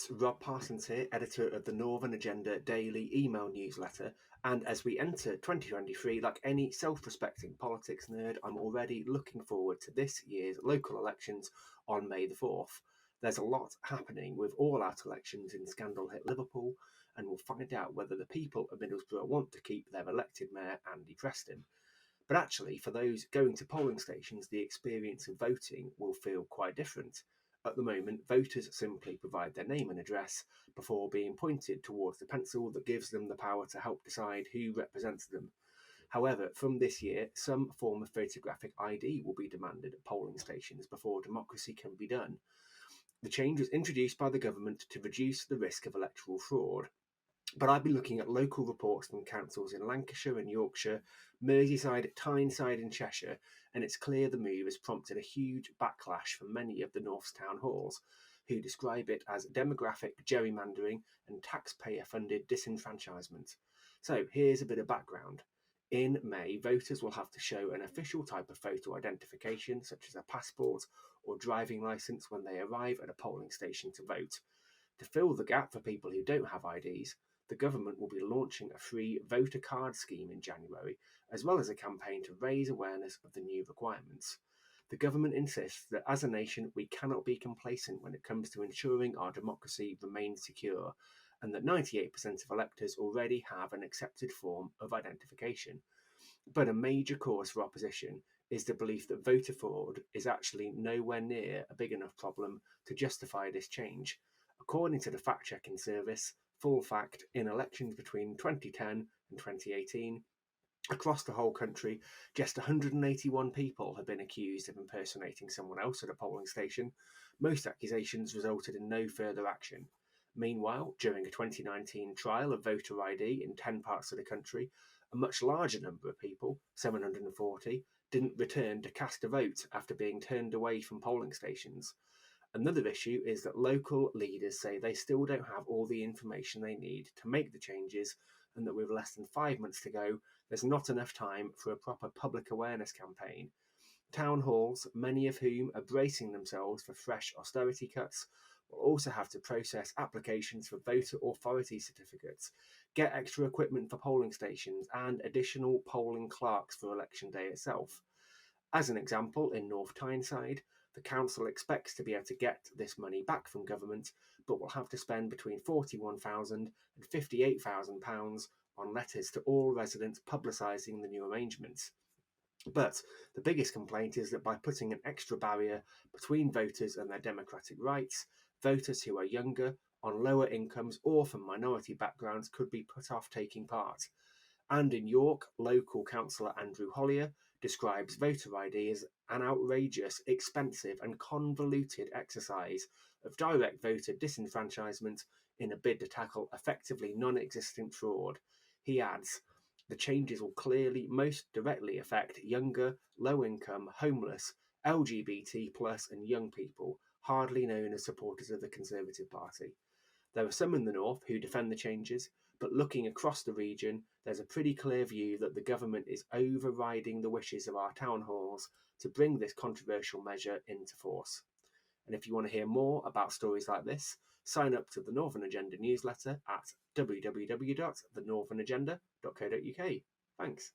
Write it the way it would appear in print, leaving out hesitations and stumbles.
chaps, Rob Parsons here, editor of the Northern Agenda daily email newsletter, and as we enter 2023, like any self-respecting politics nerd, I'm already looking forward to this year's local elections on May the 4th. There's a lot happening with all-out elections in scandal-hit Liverpool, and we'll find out whether the people of Middlesbrough want to keep their elected mayor, Andy Preston. But actually, for those going to polling stations, the experience of voting will feel quite different. At the moment, voters simply provide their name and address before being pointed towards the pencil that gives them the power to help decide who represents them. However, from this year, some form of photographic ID will be demanded at polling stations before democracy can be done. The change was introduced by the government to reduce the risk of electoral fraud. But I've been looking at local reports from councils in Lancashire and Yorkshire, Merseyside, Tyneside and Cheshire, and it's clear the move has prompted a huge backlash from many of the North's town halls, who describe it as demographic gerrymandering and taxpayer-funded disenfranchisement. So here's a bit of background. In May, voters will have to show an official type of photo identification, such as a passport or driving licence, when they arrive at a polling station to vote. To fill the gap for people who don't have IDs, the government will be launching a free voter card scheme in January, as well as a campaign to raise awareness of the new requirements. The government insists that as a nation we cannot be complacent when it comes to ensuring our democracy remains secure, and that 98% of electors already have an accepted form of identification. But a major cause for opposition is the belief that voter fraud is actually nowhere near a big enough problem to justify this change. According to the fact-checking service Full Fact, in elections between 2010 and 2018, across the whole country, just 181 people have been accused of impersonating someone else at a polling station. Most accusations resulted in no further action. Meanwhile, during a 2019 trial of voter ID in 10 parts of the country, a much larger number of people, 740, didn't return to cast a vote after being turned away from polling stations. Another issue is that local leaders say they still don't have all the information they need to make the changes, and that with less than 5 months to go, there's not enough time for a proper public awareness campaign. Town halls, many of whom are bracing themselves for fresh austerity cuts, will also have to process applications for voter authority certificates, get extra equipment for polling stations, and additional polling clerks for election day itself. As an example, in North Tyneside, the council expects to be able to get this money back from government, but will have to spend between £41,000 and £58,000 on letters to all residents publicising the new arrangements. But the biggest complaint is that by putting an extra barrier between voters and their democratic rights, voters who are younger, on lower incomes or from minority backgrounds could be put off taking part. And in York, local councillor Andrew Hollier describes voter ID as an outrageous, expensive and convoluted exercise of direct voter disenfranchisement in a bid to tackle effectively non-existent fraud. He adds, the changes will clearly most directly affect younger, low-income, homeless, LGBT plus and young people, hardly known as supporters of the Conservative Party. There are some in the north who defend the changes, but looking across the region, there's a pretty clear view that the government is overriding the wishes of our town halls to bring this controversial measure into force. And if you want to hear more about stories like this, sign up to the Northern Agenda newsletter at www.thenorthernagenda.co.uk. Thanks.